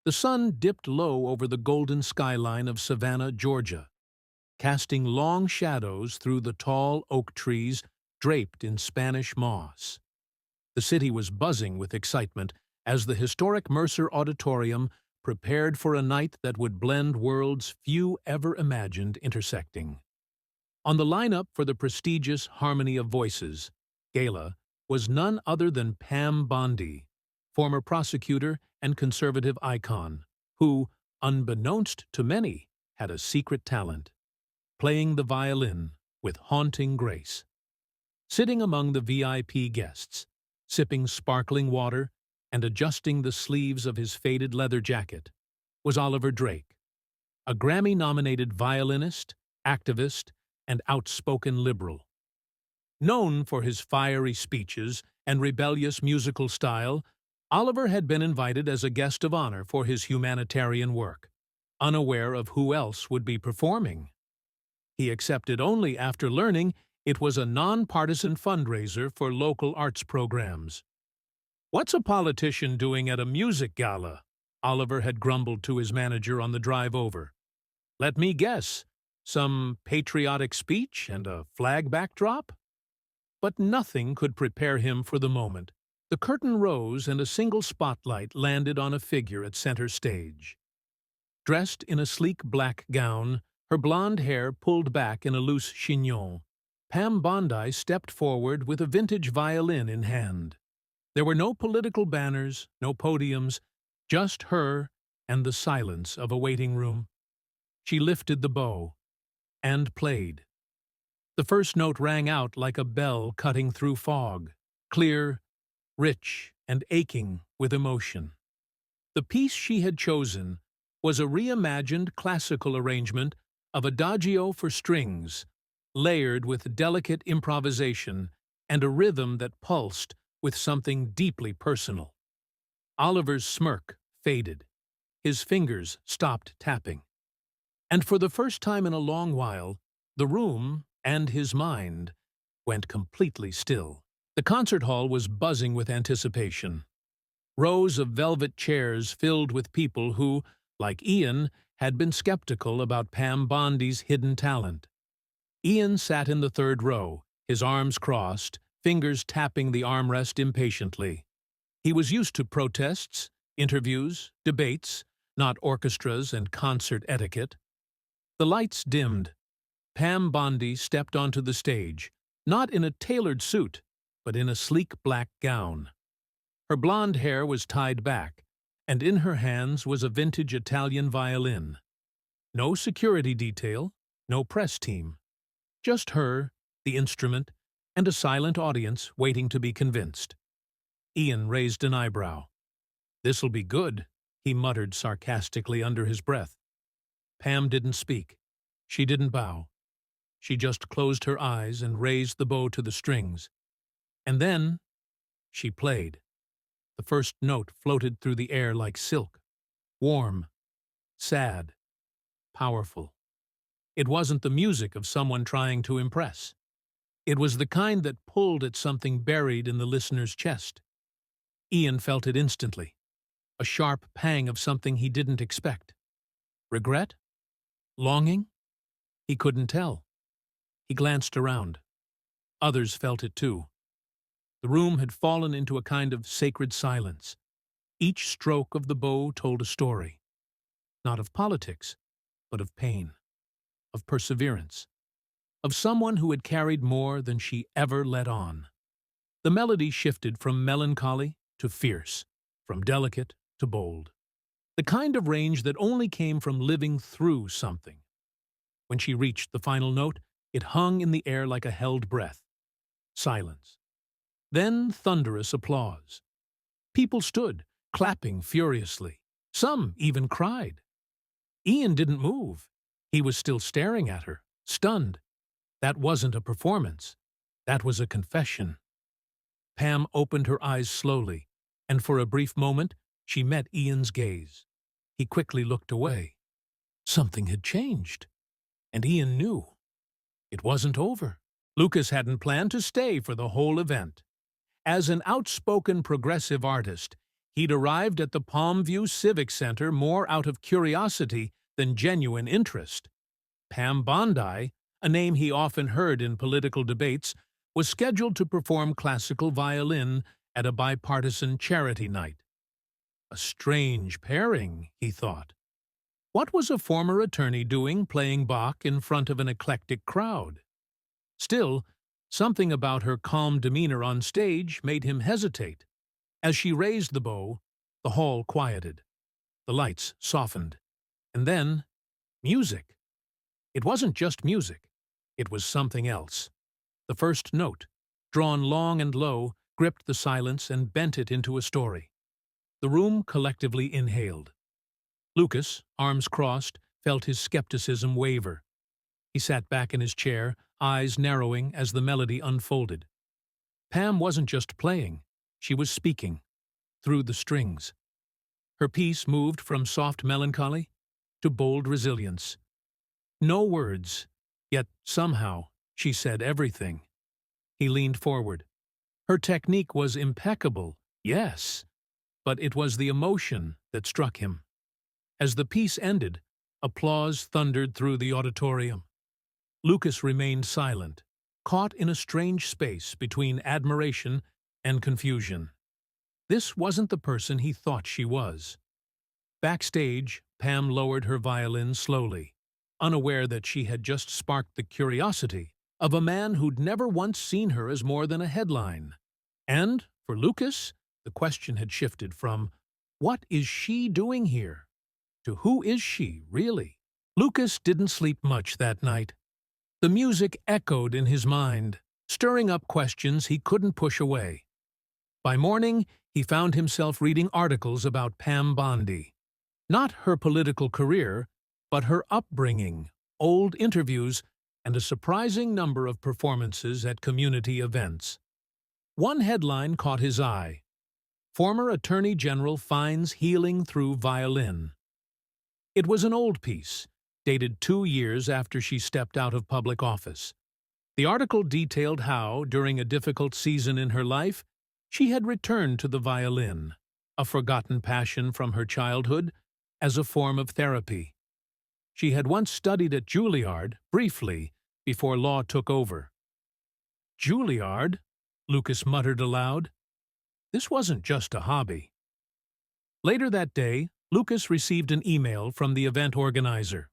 The sun dipped low over the golden skyline of Savannah, Georgia, casting long shadows through the tall oak trees draped in Spanish moss. The city was buzzing with excitement as the historic Mercer Auditorium prepared for a night that would blend worlds few ever imagined intersecting. On the lineup for the prestigious Harmony of Voices gala was none other than Pam Bondi, former prosecutor and conservative icon, who, unbeknownst to many, had a secret talent, playing the violin with haunting grace. Sitting among the VIP guests, sipping sparkling water and adjusting the sleeves of his faded leather jacket, was Oliver Drake, a Grammy-nominated violinist, activist, and outspoken liberal. Known for his fiery speeches and rebellious musical style, Oliver had been invited as a guest of honor for his humanitarian work, unaware of who else would be performing. He accepted only after learning it was a nonpartisan fundraiser for local arts programs. "What's a politician doing at a music gala?" Oliver had grumbled to his manager on the drive over. "Let me guess, some patriotic speech and a flag backdrop?" But nothing could prepare him for the moment. The curtain rose and a single spotlight landed on a figure at center stage. Dressed in a sleek black gown, her blonde hair pulled back in a loose chignon, Pam Bondi stepped forward with a vintage violin in hand. There were no political banners, no podiums, just her and the silence of a waiting room. She lifted the bow and played. The first note rang out like a bell cutting through fog, clear, rich, and aching with emotion. The piece she had chosen was a reimagined classical arrangement of Adagio for strings, layered with delicate improvisation and a rhythm that pulsed with something deeply personal. Oliver's smirk faded. His fingers stopped tapping. And for the first time in a long while, the room and his mind went completely still. The concert hall was buzzing with anticipation. Rows of velvet chairs filled with people who, like Ian, had been skeptical about Pam Bondi's hidden talent. Ian sat in the third row, his arms crossed, fingers tapping the armrest impatiently. He was used to protests, interviews, debates, not orchestras and concert etiquette. The lights dimmed. Pam Bondi stepped onto the stage, not in a tailored suit, but in a sleek black gown. Her blonde hair was tied back, and in her hands was a vintage Italian violin. No security detail, no press team. Just her, the instrument, and a silent audience waiting to be convinced. Ian raised an eyebrow. "This'll be good," he muttered sarcastically under his breath. Pam didn't speak. She didn't bow. She just closed her eyes and raised the bow to the strings. And then she played. The first note floated through the air like silk. Warm, sad, powerful. It wasn't the music of someone trying to impress. It was the kind that pulled at something buried in the listener's chest. Ian felt it instantly, a sharp pang of something he didn't expect. Regret? Longing? He couldn't tell. He glanced around. Others felt it too. The room had fallen into a kind of sacred silence. Each stroke of the bow told a story, not of politics, but of pain, of perseverance, of someone who had carried more than she ever let on. The melody shifted from melancholy to fierce, from delicate to bold. The kind of range that only came from living through something. When she reached the final note, it hung in the air like a held breath. Silence. Then thunderous applause. People stood, clapping furiously. Some even cried. Ian didn't move. He was still staring at her, stunned. That wasn't a performance. That was a confession. Pam opened her eyes slowly, and for a brief moment she met Ian's gaze. He quickly looked away. Something had changed, and Ian knew. It wasn't over. Lucas hadn't planned to stay for the whole event. As an outspoken progressive artist, He'd arrived at the Palmview Civic Center more out of curiosity than genuine interest. Pam Bondi, a name he often heard in political debates, was scheduled to perform classical violin at a bipartisan charity night. A strange pairing, he thought. What was a former attorney doing playing Bach in front of an eclectic crowd? Still, something about her calm demeanor on stage made him hesitate. As she raised the bow, the hall quieted. The lights softened. And then, music. It wasn't just music. It was something else. The first note, drawn long and low, gripped the silence and bent it into a story. The room collectively inhaled. Lucas, arms crossed, felt his skepticism waver. He sat back in his chair, eyes narrowing as the melody unfolded. Pam wasn't just playing, she was speaking, through the strings. Her piece moved from soft melancholy to bold resilience. No words, yet somehow she said everything. He leaned forward. Her technique was impeccable, yes, but it was the emotion that struck him. As the piece ended, applause thundered through the auditorium. Lucas remained silent, caught in a strange space between admiration and confusion. This wasn't the person he thought she was. Backstage, Pam lowered her violin slowly, unaware that she had just sparked the curiosity of a man who'd never once seen her as more than a headline. And, for Lucas, the question had shifted from, "What is she doing here?" to "Who is she, really?" Lucas didn't sleep much that night. The music echoed in his mind, stirring up questions he couldn't push away. By morning, he found himself reading articles about Pam Bondi. Not her political career, but her upbringing, old interviews, and a surprising number of performances at community events. One headline caught his eye. Former Attorney General finds healing through violin. It was an old piece, dated 2 years after she stepped out of public office. The article detailed how, during a difficult season in her life, she had returned to the violin, a forgotten passion from her childhood, as a form of therapy. She had once studied at Juilliard, briefly, before law took over. Juilliard? Lucas muttered aloud. This wasn't just a hobby. Later that day, Lucas received an email from the event organizer.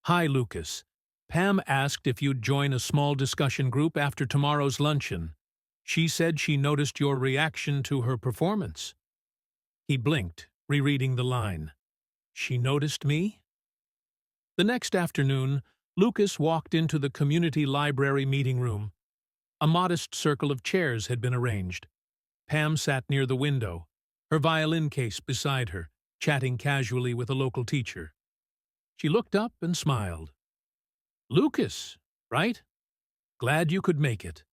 "Hi, Lucas. Pam asked if you'd join a small discussion group after tomorrow's luncheon. She said she noticed your reaction to her performance." He blinked, rereading the line. She noticed me? The next afternoon, Lucas walked into the community library meeting room. A modest circle of chairs had been arranged. Pam sat near the window, her violin case beside her, chatting casually with a local teacher. She looked up and smiled. "Lucas, right? Glad you could make it."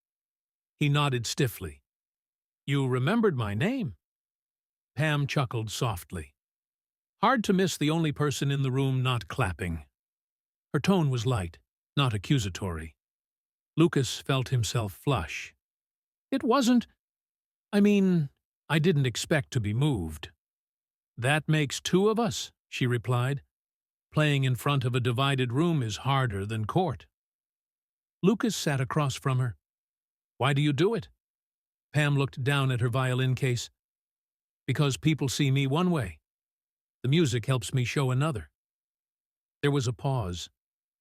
He nodded stiffly. "You remembered my name?" Pam chuckled softly. Hard to miss the only person in the room not clapping. Her tone was light, not accusatory. Lucas felt himself flush. "It wasn't... I didn't expect to be moved." "That makes 2 of us," she replied. "Playing in front of a divided room is harder than court." Lucas sat across from her. "Why do you do it?" Pam looked down at her violin case. "Because people see me one way. The music helps me show another." There was a pause,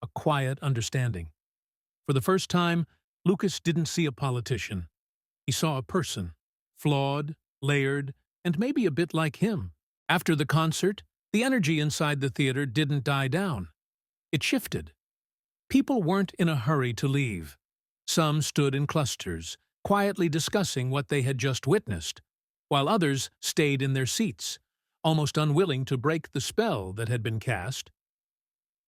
a quiet understanding. For the first time, Lucas didn't see a politician. He saw a person, flawed, layered, and maybe a bit like him. After the concert, the energy inside the theater didn't die down. It shifted. People weren't in a hurry to leave. Some stood in clusters, quietly discussing what they had just witnessed, while others stayed in their seats, almost unwilling to break the spell that had been cast.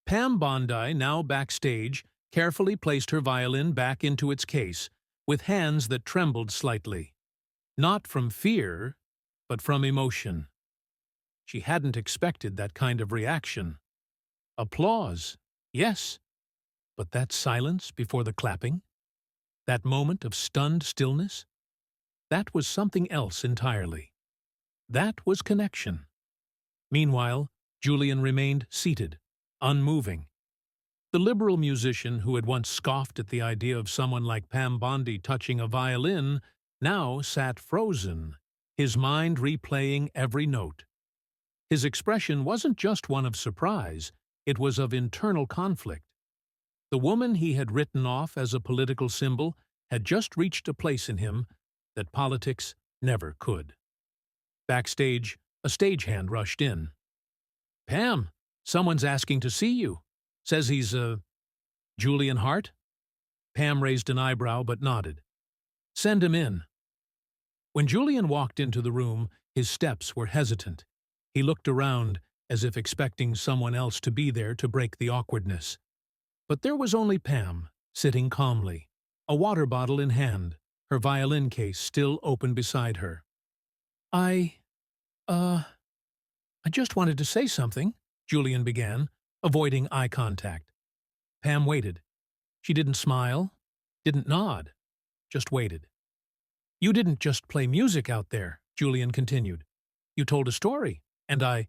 Pam Bondi, now backstage, carefully placed her violin back into its case, with hands that trembled slightly. Not from fear, but from emotion. She hadn't expected that kind of reaction. Applause, yes, but that silence before the clapping? That moment of stunned stillness? That was something else entirely. That was connection. Meanwhile, Julian remained seated, unmoving. The liberal musician who had once scoffed at the idea of someone like Pam Bondi touching a violin now sat frozen, his mind replaying every note. His expression wasn't just one of surprise, it was of internal conflict. The woman he had written off as a political symbol had just reached a place in him that politics never could. Backstage, a stagehand rushed in. "Pam, someone's asking to see you. Says he's, Julian Hart?" Pam raised an eyebrow but nodded. "Send him in." When Julian walked into the room, his steps were hesitant. He looked around, as if expecting someone else to be there to break the awkwardness. But there was only Pam, sitting calmly, a water bottle in hand, her violin case still open beside her. I just wanted to say something," Julian began, avoiding eye contact. Pam waited. She didn't smile, didn't nod, just waited. "You didn't just play music out there," Julian continued. "You told a story, and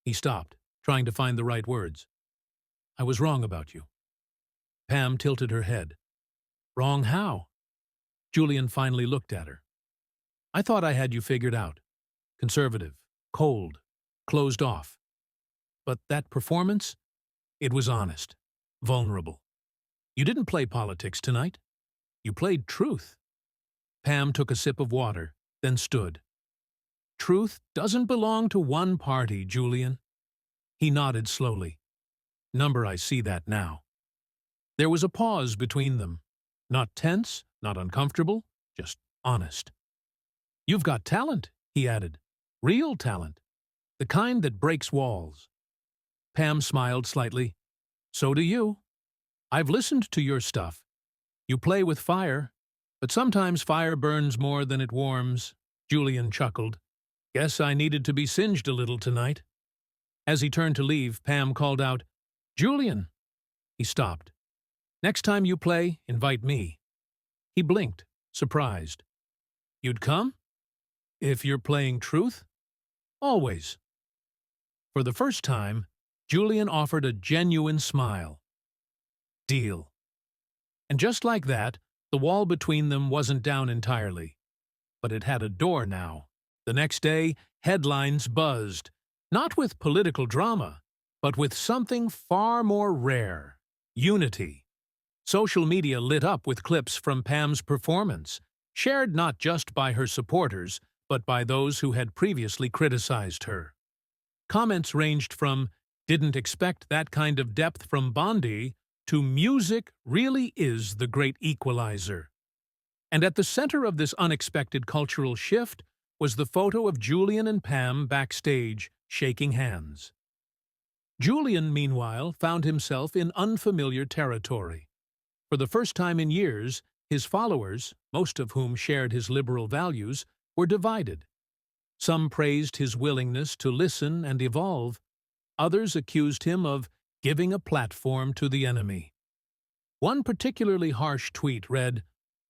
He stopped, trying to find the right words. "I was wrong about you." Pam tilted her head. "Wrong how?" Julian finally looked at her. "I thought I had you figured out. Conservative, cold, closed off. But that performance? It was honest, vulnerable. You didn't play politics tonight. You played truth." Pam took a sip of water, then stood. "Truth doesn't belong to one party, Julian." He nodded slowly. "Number, I see that now." There was a pause between them. Not tense, not uncomfortable, just honest. "You've got talent," he added. "Real talent. The kind that breaks walls." Pam smiled slightly. "So do you. I've listened to your stuff. You play with fire, but sometimes fire burns more than it warms." Julian chuckled. "Guess I needed to be singed a little tonight." As he turned to leave, Pam called out, "Julian!" He stopped. "Next time you play, invite me." He blinked, surprised. "You'd come? If you're playing truth?" "Always." For the first time, Julian offered a genuine smile. Deal. And just like that, the wall between them wasn't down entirely. But it had a door now. The next day, headlines buzzed, not with political drama, but with something far more rare: unity. Social media lit up with clips from Pam's performance, shared not just by her supporters, but by those who had previously criticized her. Comments ranged from "didn't expect that kind of depth from Bondi" to "music really is the great equalizer." And at the center of this unexpected cultural shift was the photo of Julian and Pam backstage, shaking hands. Julian, meanwhile, found himself in unfamiliar territory. For the first time in years, his followers, most of whom shared his liberal values, were divided. Some praised his willingness to listen and evolve. Others accused him of giving a platform to the enemy. One particularly harsh tweet read,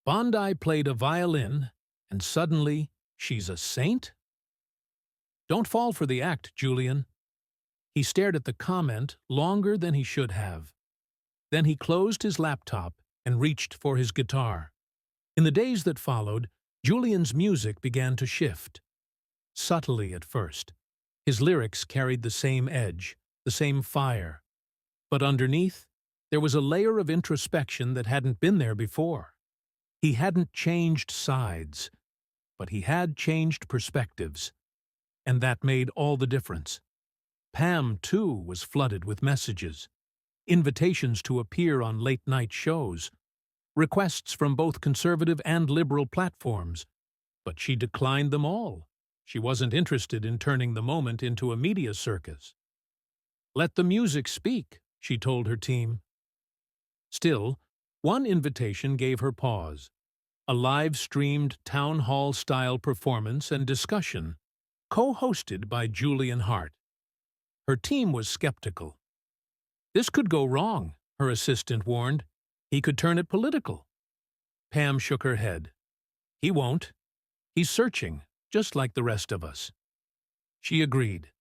"Bondi played a violin, and suddenly she's a saint?" Don't fall for the act, Julian. He stared at the comment longer than he should have. Then he closed his laptop and reached for his guitar. In the days that followed, Julian's music began to shift. Subtly at first. His lyrics carried the same edge, the same fire. But underneath, there was a layer of introspection that hadn't been there before. He hadn't changed sides, but he had changed perspectives. And that made all the difference. Pam, too, was flooded with messages. Invitations to appear on late-night shows. Requests from both conservative and liberal platforms. But she declined them all. She wasn't interested in turning the moment into a media circus. "Let the music speak," she told her team. Still, one invitation gave her pause. A live-streamed town hall-style performance and discussion, co-hosted by Julian Hart. Her team was skeptical. "This could go wrong," her assistant warned. "He could turn it political." Pam shook her head. "He won't. He's searching, just like the rest of us." She agreed.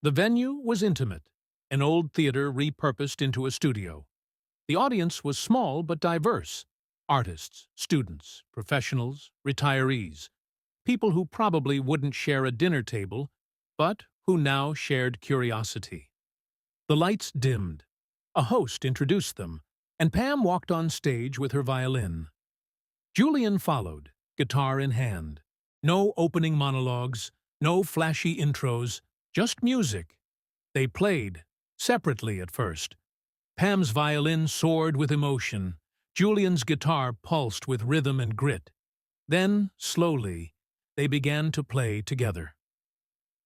The venue was intimate, an old theater repurposed into a studio. The audience was small but diverse. Artists, students, professionals, retirees. People who probably wouldn't share a dinner table, but who now shared curiosity. The lights dimmed. A host introduced them, and Pam walked on stage with her violin. Julian followed, guitar in hand. No opening monologues, no flashy intros, just music. They played, separately at first. Pam's violin soared with emotion. Julian's guitar pulsed with rhythm and grit. Then, slowly, they began to play together.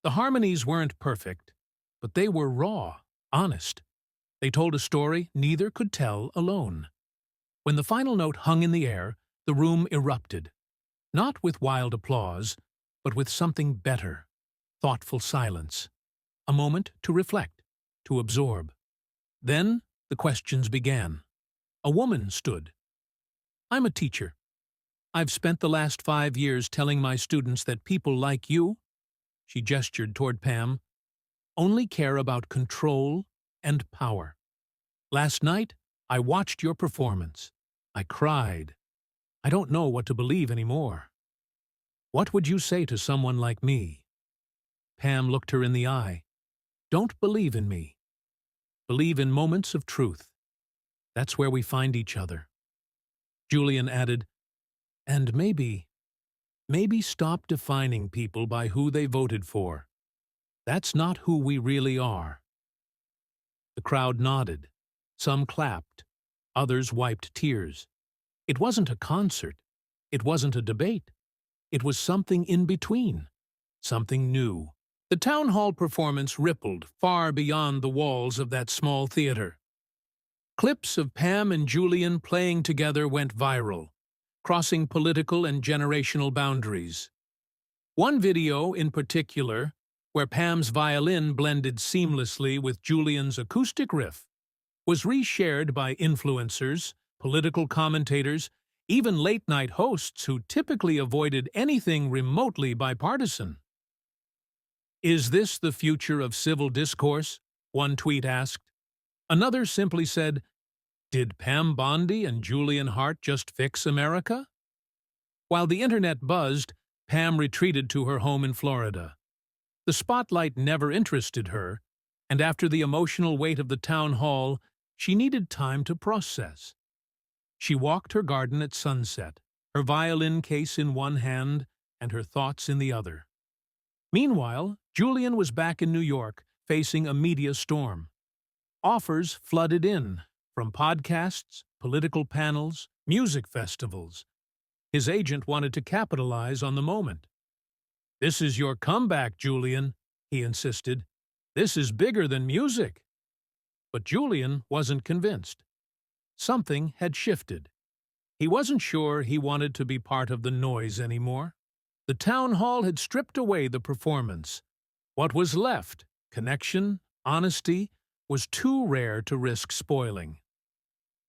The harmonies weren't perfect, but they were raw, honest. They told a story neither could tell alone. When the final note hung in the air, the room erupted. Not with wild applause, but with something better, thoughtful silence. A moment to reflect, to absorb. Then the questions began. A woman stood. "I'm a teacher. I've spent the last 5 years telling my students that people like you," she gestured toward Pam, "only care about control and power. Last night, I watched your performance. I cried. I don't know what to believe anymore. What would you say to someone like me?" Pam looked her in the eye. "Don't believe in me. Believe in moments of truth. That's where we find each other." Julian added, "And maybe stop defining people by who they voted for. That's not who we really are." The crowd nodded. Some clapped. Others wiped tears. It wasn't a concert. It wasn't a debate. It was something in between. Something new. The town hall performance rippled far beyond the walls of that small theater. Clips of Pam and Julian playing together went viral, crossing political and generational boundaries. One video in particular, where Pam's violin blended seamlessly with Julian's acoustic riff, was reshared by influencers, political commentators, even late-night hosts who typically avoided anything remotely bipartisan. "Is this the future of civil discourse?" one tweet asked. Another simply said, "Did Pam Bondi and Julian Hart just fix America?" While the internet buzzed, Pam retreated to her home in Florida. The spotlight never interested her, and after the emotional weight of the town hall, she needed time to process. She walked her garden at sunset, her violin case in one hand and her thoughts in the other. Meanwhile, Julian was back in New York, facing a media storm. Offers flooded in, from podcasts, political panels, music festivals. His agent wanted to capitalize on the moment. "This is your comeback, Julian," he insisted. "This is bigger than music." But Julian wasn't convinced. Something had shifted. He wasn't sure he wanted to be part of the noise anymore. The town hall had stripped away the performance. What was left, connection, honesty, was too rare to risk spoiling.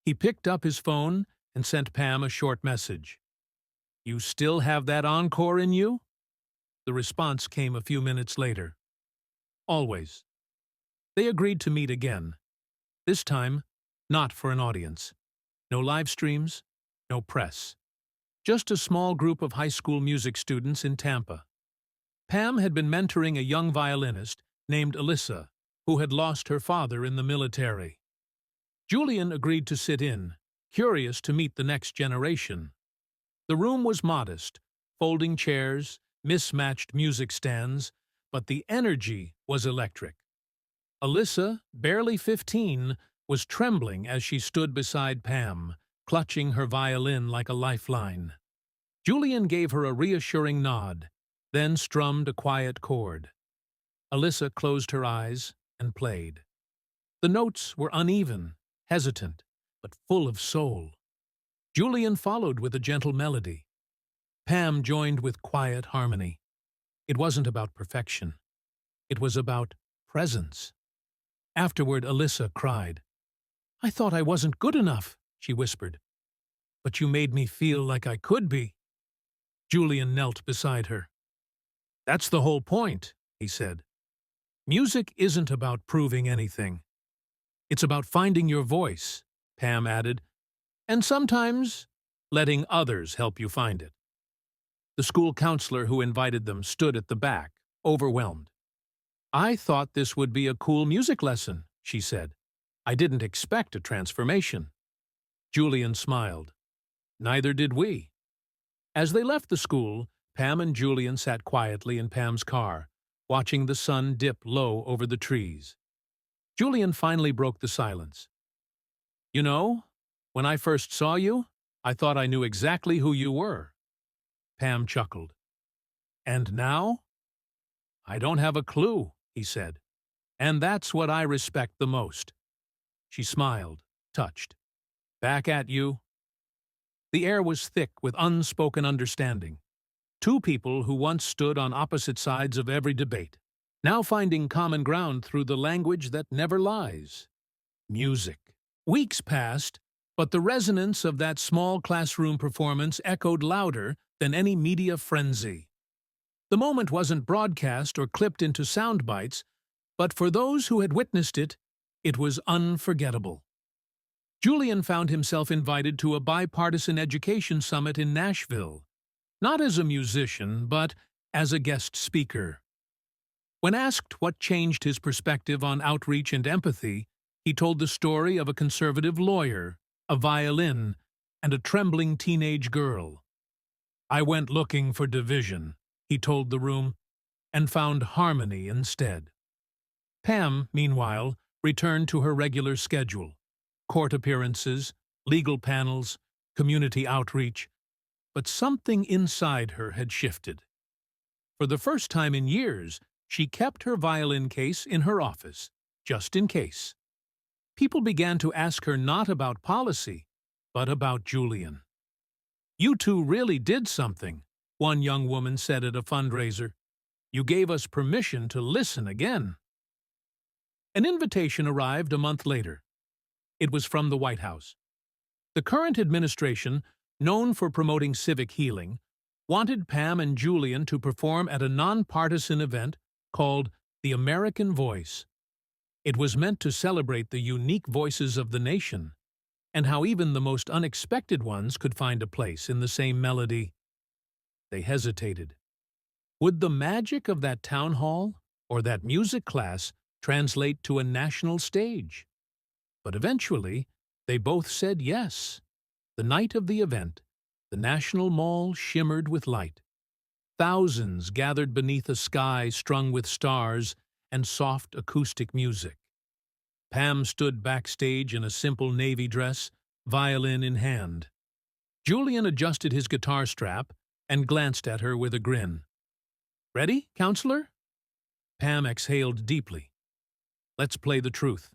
He picked up his phone and sent Pam a short message. "You still have that encore in you?" The response came a few minutes later. "Always." They agreed to meet again. This time, not for an audience. No live streams, no press. Just a small group of high school music students in Tampa. Pam had been mentoring a young violinist named Alyssa, who had lost her father in the military. Julian agreed to sit in, curious to meet the next generation. The room was modest, folding chairs, mismatched music stands, but the energy was electric. Alyssa, barely 15, was trembling as she stood beside Pam, clutching her violin like a lifeline. Julian gave her a reassuring nod, then strummed a quiet chord. Alyssa closed her eyes and played. The notes were uneven, hesitant, but full of soul. Julian followed with a gentle melody. Pam joined with quiet harmony. It wasn't about perfection. It was about presence. Afterward, Alyssa cried. "I thought I wasn't good enough," she whispered. "But you made me feel like I could be." Julian knelt beside her. "That's the whole point. he said. Music isn't about proving anything. It's about finding your voice, Pam added, and sometimes letting others help you find it. The school counselor who invited them stood at the back, overwhelmed. I thought this would be a cool music lesson, she said. I didn't expect a transformation. Julian smiled. Neither did we. As they left the school, Pam and Julian sat quietly in Pam's car, watching the sun dip low over the trees. Julian finally broke the silence. You know, when I first saw you, I thought I knew exactly who you were. Pam chuckled. And now? I don't have a clue, he said. And that's what I respect the most. She smiled, touched. Back at you. The air was thick with unspoken understanding. Two people who once stood on opposite sides of every debate, now finding common ground through the language that never lies. Music. Weeks passed, but the resonance of that small classroom performance echoed louder than any media frenzy. The moment wasn't broadcast or clipped into sound bites, but for those who had witnessed it, it was unforgettable. Julian found himself invited to a bipartisan education summit in Nashville, not as a musician, but as a guest speaker. When asked what changed his perspective on outreach and empathy, he told the story of a conservative lawyer, a violin, and a trembling teenage girl. I went looking for division, he told the room, and found harmony instead. Pam, meanwhile, returned to her regular schedule. Court appearances, legal panels, community outreach, but something inside her had shifted. For the first time in years, she kept her violin case in her office, just in case. People began to ask her not about policy, but about Julian. You two really did something, one young woman said at a fundraiser. You gave us permission to listen again. An invitation arrived a month later. It was from the White House. The current administration, known for promoting civic healing, wanted Pam and Julian to perform at a nonpartisan event called The American Voice. It was meant to celebrate the unique voices of the nation, and how even the most unexpected ones could find a place in the same melody. They hesitated. Would the magic of that town hall or that music class translate to a national stage? But eventually, they both said yes. The night of the event, the National Mall shimmered with light. Thousands gathered beneath a sky strung with stars and soft acoustic music. Pam stood backstage in a simple navy dress, violin in hand. Julian adjusted his guitar strap and glanced at her with a grin. Ready, counselor? Pam exhaled deeply. Let's play the truth.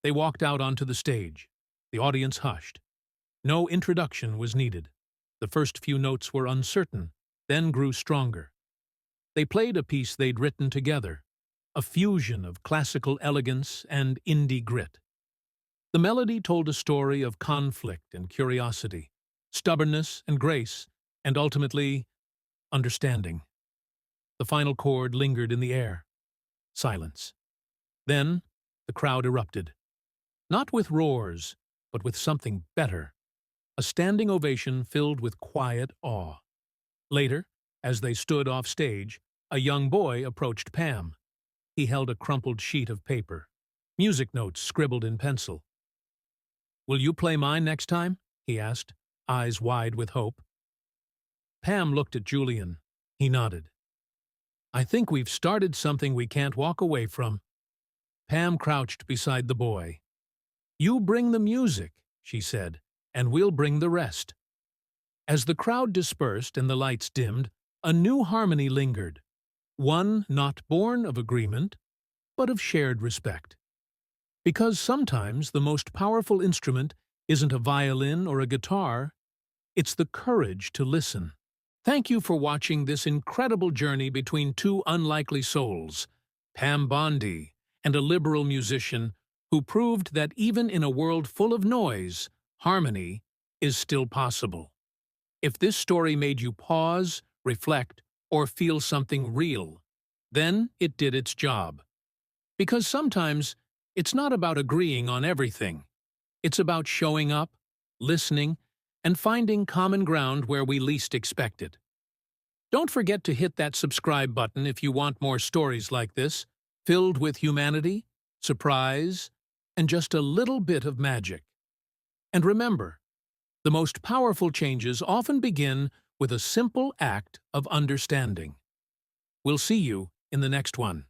They walked out onto the stage. The audience hushed. No introduction was needed. The first few notes were uncertain, then grew stronger. They played a piece they'd written together, a fusion of classical elegance and indie grit. The melody told a story of conflict and curiosity, stubbornness and grace, and ultimately, understanding. The final chord lingered in the air. Silence. Then, the crowd erupted. Not with roars, but with something better. A standing ovation filled with quiet awe. Later, as they stood off stage, a young boy approached Pam. He held a crumpled sheet of paper, music notes scribbled in pencil. Will you play mine next time? He asked, eyes wide with hope. Pam looked at Julian. He nodded. I think we've started something we can't walk away from. Pam crouched beside the boy. You bring the music, she said, and we'll bring the rest. As the crowd dispersed and the lights dimmed, a new harmony lingered, one not born of agreement, but of shared respect. Because sometimes the most powerful instrument isn't a violin or a guitar, it's the courage to listen. Thank you for watching this incredible journey between two unlikely souls, Pam Bondi and a liberal musician who proved that even in a world full of noise, harmony is still possible. If this story made you pause, reflect, or feel something real, Then it did its job. Because sometimes it's not about agreeing on everything. It's about showing up, listening, and finding common ground where we least expect it. Don't forget to hit that subscribe button if you want more stories like this, filled with humanity, surprise, and just a little bit of magic. And remember, the most powerful changes often begin with a simple act of understanding. We'll see you in the next one.